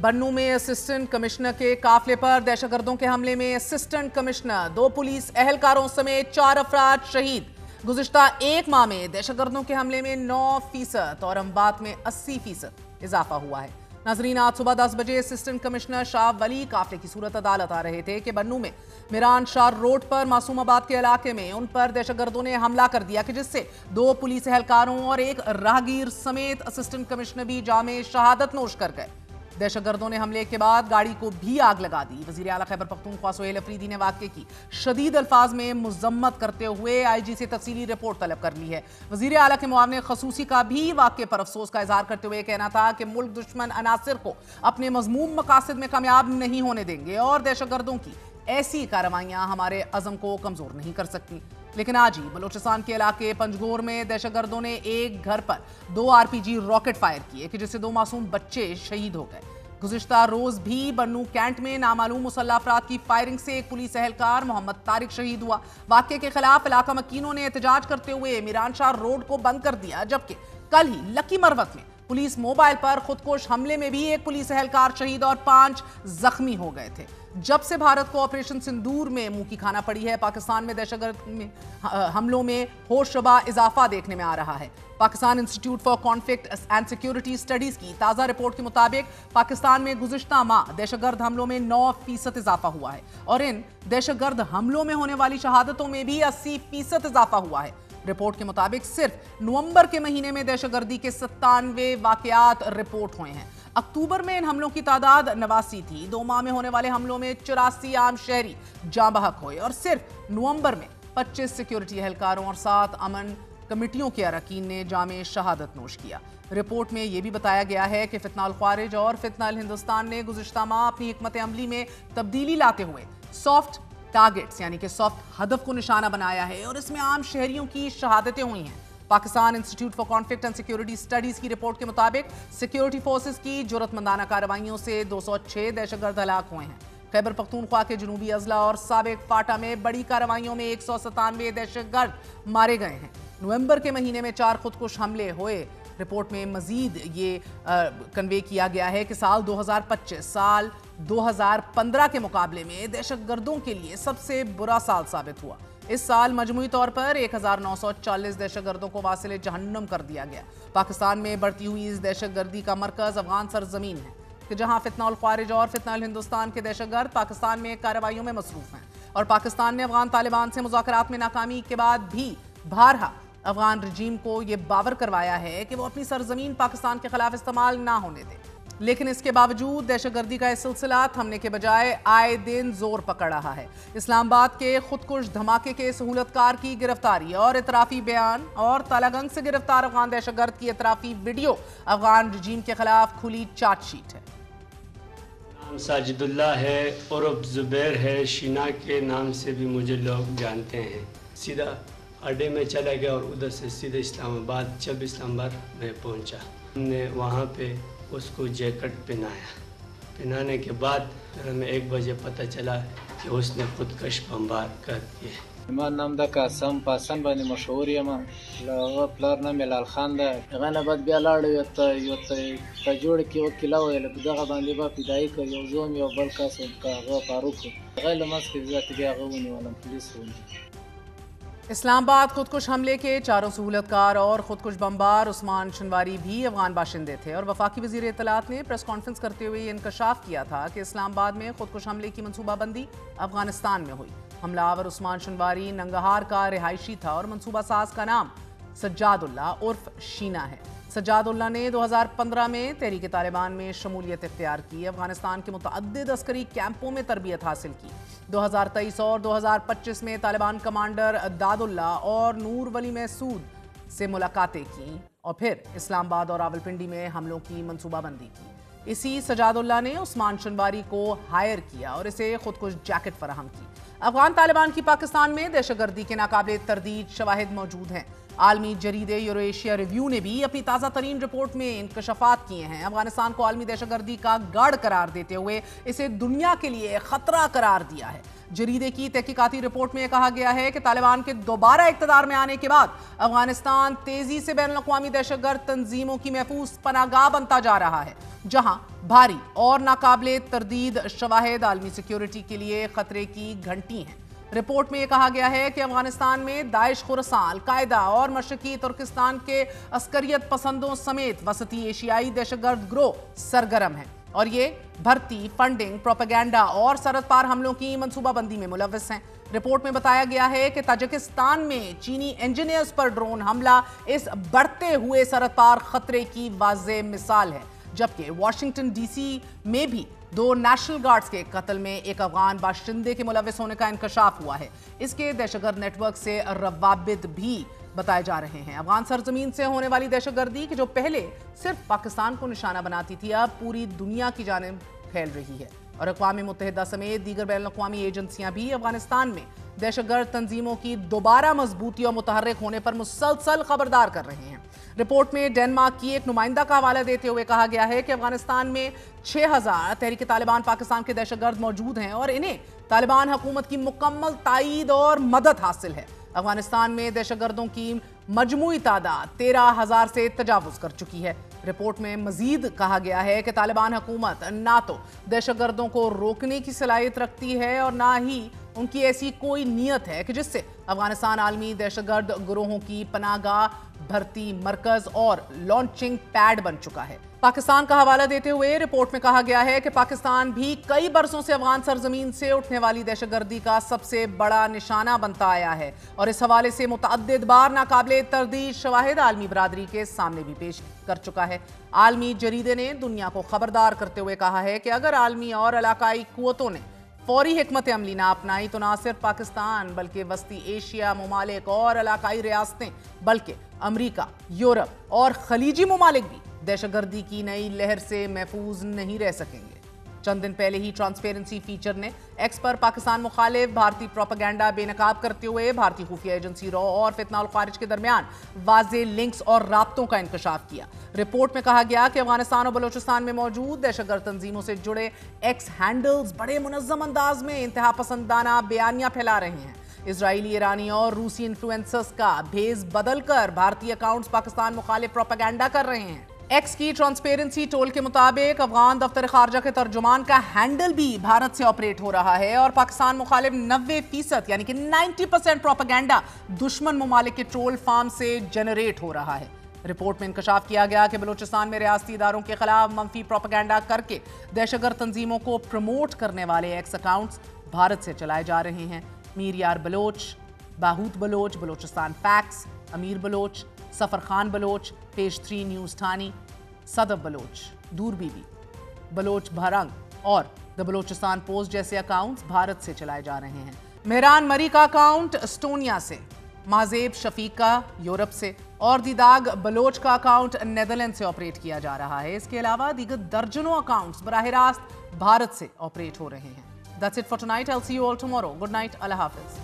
बन्नू में assistant commissioner के काफिले पर दहशतगर्दों के हमले में असिस्टेंट कमिश्नर, 2 पुलिस एहलकारों समेत 4 अफराद शहीद। गुज़िश्ता एक माह में दहशतगर्दों के हमले में 9% और अमवात में 80% इजाफा हुआ है। नाजरीन, आज सुबह 10 बजे असिस्टेंट कमिश्नर शाह वली काफिले की सूरत अदालत आ रहे थे कि बन्नू में मीरान शाह रोड पर मासूमाबाद के इलाके में उन पर दहशतगर्दों ने हमला कर दिया कि जिससे 2 पुलिस एहलकारों और एक राहगीर समेत असिस्टेंट कमिश्नर भी जामे शहादत नोश कर गए। दहशतगर्दों ने हमले के बाद गाड़ी को भी आग लगा दी। वजीर आला खैबर पख्तूनख्वा सुहेल अफरीदी ने वाक़े की शदीद अल्फाज में मुज़म्मत करते हुए IG से तफसीली रिपोर्ट तलब कर ली है। वजीर आला के मुआवने खसूसी का भी वाक़े पर अफसोस का इजहार करते हुए कहना था कि मुल्क दुश्मन अनासिर को अपने मज़मूम मकासद में कामयाब नहीं होने देंगे और दहशतगर्दों की ऐसी कार्रवाइयां हमारे अज़म को कमज़ोर नहीं कर सकती। लेकिन आज ही बलोचिस्तान के इलाके पंजगोर में दहशतगर्दों ने एक घर पर 2 RPG रॉकेट फायर किए कि जिससे 2 मासूम बच्चे शहीद हो गए। गुज़िश्ता रोज भी बन्नू कैंट में नामालूम मुसल्लह अफराद की फायरिंग से एक पुलिस एहलकार मोहम्मद तारिक शहीद हुआ। वाक़े के खिलाफ इलाका मकीनों ने एहतजाज करते हुए मीरान शाह रोड को बंद कर दिया, जबकि कल ही लकी मरवत में पुलिस मोबाइल पर खुदकुश हमले में भी एक पुलिस एहलकार शहीद और 5 जख्मी हो गए थे। जब से भारत को ऑपरेशन सिंदूर में मुंह की खाना पड़ी है, पाकिस्तान में दहशतगर्द हमलों में होशरुबा इजाफा देखने में आ रहा है। Pakistan institute for conflict and security studies की ताज़ा रिपोर्ट के मुताबिक पाकिस्तान में गुज़िश्ता माह दहशतगर्द हमलों में 9% इजाफा हुआ है और इन दहशतगर्द हमलों में होने वाली शहादतों में भी 80% इजाफा हुआ है। रिपोर्ट के मुताबिक सिर्फ नवंबर के महीने में दहशतगर्दी के 97 वाकयात रिपोर्ट हुए हैं। अक्टूबर में इन हमलों की तादाद 89 थी। 2 माह में होने वाले हमलों में 84 आम शहरी जाँ बहक हुए और सिर्फ नवंबर में 25 सिक्योरिटी एहलकारों और 7 अमन कमेटियों के अरकान ने जामे शहादत नोश किया। रिपोर्ट में यह भी बताया गया है कि फितना अल ख्वारिज और फितना अल हिंदुस्तान ने गुज़िश्ता माह अपनी हिकमत अमली में तब्दीली लाते हुए सॉफ्ट टारगेट्स यानी कि सॉफ्ट हदफ को निशाना बनाया है और इसमें आम शहरियों की शहादतें हुई हैं। Pakistan institute for conflict and security studies की रिपोर्ट के मुताबिक सिक्योरिटी फोर्सेस की जुर्रतमंदाना कार्रवाइयों से 206 दहशतगर्द हलाक हुए हैं। खैबर पख्तूनख्वा के जनूबी अजला और साबिक फाटा में बड़ी कार्रवाइयों में 197 दहशतगर्द मारे गए हैं। नवंबर के महीने में 4 खुदकुश हमले हुए। रिपोर्ट में मजीद ये कन्वे किया गया है कि साल 2025 साल 2015 के मुकाबले में दहशतगर्दों के लिए सबसे बुरा साल साबित हुआ। इस साल मजमूई तौर पर 1940 दहशतगर्दों को वासिले जहन्नम कर दिया गया। पाकिस्तान में बढ़ती हुई इस दहशतगर्दी का मरकज अफगान सरजमीन है कि जहां फितना अल ख्वारिज और फितना अल हिंदुस्तान के दहशतगर्द पाकिस्तान में कार्रवाइयों में मसरूफ हैं और पाकिस्तान ने अफगान तालिबान से मुज़ाकरात में नाकामी के बाद भी बारहा अफगान रजीम को यह बावर करवाया है कि वो अपनी सरजमीन पाकिस्तान के खिलाफ इस्तेमाल ना होने दे। लेकिन इसके बावजूद दहशतगर्दी का यह सिलसिला थमने के बजाय आए दिन जोर पकड़ रहा है। इस्लामाबाद के खुदकुश धमाके के सहूलतकार की गिरफ्तारी और इतराफी बयान और तालागंग से गिरफ्तार अफगान दहशतगर्द की इतराफी वीडियो अफगान रजीम के खिलाफ खुली चार्जशीट है। नाम साजिदुल्लाह है और जुबैर है, शीना के नाम से भी मुझे लोग जानते हैं। सीधा अड्डे में चला गया और उधर से सीधे इस्लामाबाद, जब इस्लामाबाद में पहुंचा हमने वहाँ पे उसको जैकेट पहनाने के बाद हमें 1 बजे पता चला कि उसने खुदकश बमबार कर दिए। ما نام د قاسم پاسن باندې مشهور یم له پلار نام ملال خان ده هغه نه بعد بیا لاړ یو ته جوړ کې وکیلا ویل دغه باندې با پیدای کوي یو زوم یو بل کس هغه فاروق هغه لمس کې ذات بیا هغه ونیول پولیس ونیول। इस्लामाबाद खुदकुश हमले के 4 सहूलतकार और खुदकुश बमबार उस्मान शनवारी भी अफगान बाशिंदे थे और वफाकी वजीर इत्तलात ने प्रेस कॉन्फ्रेंस करते हुए इंकशाफ किया था कि इस्लामाबाद में खुदकुश हमले की मनसूबाबंदी अफगानिस्तान में हुई। हमलावर उस्मान शनवारी नंगहार का रिहायशी था और मनसूबा साज का नाम सज्जादुल्ला उर्फ शीना है। सज्जादुल्ला ने 2015 में तहरीक तालिबान में शमूलियत इख्तियार की, अफगानिस्तान के मुतअद्दिद अस्करी कैंपों में तरबियत हासिल की। 2023 और 2025 में तालिबान कमांडर दादुल्ला और नूर वली महसूद से मुलाकातें की और फिर इस्लामाबाद और रावलपिंडी में हमलों की मनसूबाबंदी की। इसी सज्जादुल्ला ने उस्मान शनवारी को हायर किया और इसे खुदकुश जैकेट फराहम की। अफगान तालिबान की पाकिस्तान में दहशतगर्दी के नाकाबिल तरदीद शवाहिद मौजूद हैं। आलमी जरीदे यूरोएशिया रिव्यू ने भी अपनी ताज़ा तरीन रिपोर्ट में इंकशाफात किए हैं। अफगानिस्तान को आलमी दहशतगर्दी का गढ़ करार देते हुए इसे दुनिया के लिए खतरा करार दिया है। जरीदे की तहकीकाती रिपोर्ट में कहा गया है कि तालिबान के दोबारा इक़्तिदार में आने के बाद अफगानिस्तान तेजी से बैनुल-अक़वामी दहशतगर्द तंजीमों की महफूज पनाहगाह बनता जा रहा है, जहां भारी और नाकाबिले तरदीद शवाहिद आलमी सिक्योरिटी के लिए खतरे की घंटी हैं। रिपोर्ट में यह कहा गया है कि अफगानिस्तान में दाइश, खुरसान, अल-कायदा और मशरकी तुर्किस्तान के अस्करियत पसंदों समेत वसती एशियाई दहशतगर्द गिरोह सरगर्म हैं और ये भर्ती, फंडिंग, प्रोपेगेंडा और सरहद पार हमलों की मंसूबाबंदी में मुलव्वस हैं। रिपोर्ट में बताया गया है कि ताजिकिस्तान में चीनी इंजीनियर्स पर ड्रोन हमला इस बढ़ते हुए सरहद पार खतरे की वाज़ेह मिसाल है, जबकि वाशिंगटन डीसी में भी 2 नेशनल गार्ड्स के कत्ल में एक अफगान बाशिंदे के मुलव्वस होने का इंकशाफ हुआ है। इसके दहशतगर्द नेटवर्क से रवाबित भी बताए जा रहे हैं। अफगान सरजमीन से होने वाली दहशतगर्दी कि जो पहले सिर्फ पाकिस्तान को निशाना बनाती थी, अब पूरी दुनिया की जानिब फैल रही है और अक़वाम मुत्तहिदा समेत दीगर बैनुल-अक़वामी एजेंसियां भी अफगानिस्तान में दहशतगर्द तंजीमों की दोबारा मजबूती और मुतहर्रिक होने पर मुसलसल खबरदार कर रहे हैं। रिपोर्ट में डेनमार्क की एक नुमाइंदा का हवाला देते हुए कहा गया है कि अफगानिस्तान में 6000 तहरीक तालिबान पाकिस्तान के दहशतगर्द मौजूद हैं और इन्हें तालिबान हुकूमत की मुकम्मल ताईद और मदद हासिल है। अफगानिस्तान में दहशतगर्दों की मजमूई तादाद 13,000 से तजावुज कर चुकी है। रिपोर्ट में मजीद कहा गया है कि तालिबान हुकूमत ना तो दहशतगर्दों को रोकने की सलाहियत रखती है और ना ही उनकी ऐसी कोई नीयत है कि जिससे अफगानिस्तान आलमी दहशतगर्द गिरोहों की पनाहगाह, भर्ती मरकज और लॉन्चिंग पैड बन चुका है। पाकिस्तान का हवाला देते हुए रिपोर्ट में कहा गया है कि पाकिस्तान भी कई बरसों से अफगान सरजमीन से उठने वाली दहशतगर्दी का सबसे बड़ा निशाना बनता आया है और इस हवाले से मुतअद्दिद बार नाकाबिले तरदीद शवाहिद आलमी बरादरी के सामने भी पेश कर चुका है। आलमी जरीदे ने दुनिया को खबरदार करते हुए कहा है कि अगर आलमी और इलाकाई कुव्वतों ने फौरी हिकमत अमली ना अपनाई तो ना सिर्फ पाकिस्तान बल्कि वस्ती एशिया ममालिक और इलाकाई रियासतें बल्कि अमरीका, यूरोप और खलीजी ममालिक भी दहशतगर्दी की नई लहर से महफूज नहीं रह सकेंगे। चंद दिन पहले ही ट्रांसपेरेंसी फीचर ने एक्स पर पाकिस्तान मुखालिफ भारतीय प्रोपेगेंडा बेनकाब करते हुए भारतीय खुफिया एजेंसी रॉ और फितना उल खारिज के दरमियान वाज़े लिंक्स और राब्तों का इंकशाफ किया। रिपोर्ट में कहा गया कि अफगानिस्तान और बलोचिस्तान में मौजूद दहशतगर्द तंजीमों से जुड़े एक्स हैंडल्स बड़े मुनज़्ज़म अंदाज में इंतहा पसंदाना बयानियां फैला रहे हैं। इजरायली, ईरानी और रूसी इन्फ्लुएंसर्स का भेस बदलकर भारतीय अकाउंट्स पाकिस्तान मुखालिफ प्रोपेगेंडा कर रहे हैं। एक्स की ट्रांसपेरेंसी टोल के मुताबिक अफगान दफ्तर खारजा के तर्जुमान का हैंडल भी भारत से ऑपरेट हो रहा है और पाकिस्तान मुखालिफ 90% यानी कि 90% प्रोपेगेंडा दुश्मन ममालिक के ट्रोल फार्म से जनरेट हो रहा है। रिपोर्ट में इंकशाफ किया गया कि बलूचिस्तान में रियासती इदारों के खिलाफ मंफी प्रोपेगेंडा करके दहशतगर्द तंजीमों को प्रमोट करने वाले एक्स अकाउंट्स भारत से चलाए जा रहे हैं। मीर यार बलोच, बाहूत बलोच, बलोचिस्तान फैक्स, अमीर बलोच, सफर खान बलोच, पेज 3 न्यूज़ ठानी, सदफ बलोच, दूर बीबी, बलोच भरंग और द बलोचिस्तान पोस्ट जैसे अकाउंट्स भारत से चलाए जा रहे हैं। मेहरान मरी का अकाउंट एस्टोनिया से, माजेब शफीक का यूरोप से और दीदाग बलोच का अकाउंट नीदरलैंड से ऑपरेट किया जा रहा है। इसके अलावा दीगर दर्जनों अकाउंट्स बराह रास्त भारत से ऑपरेट हो रहे हैं। That's it for tonight. I'll see you all tomorrow. Good night. Allah Hafiz.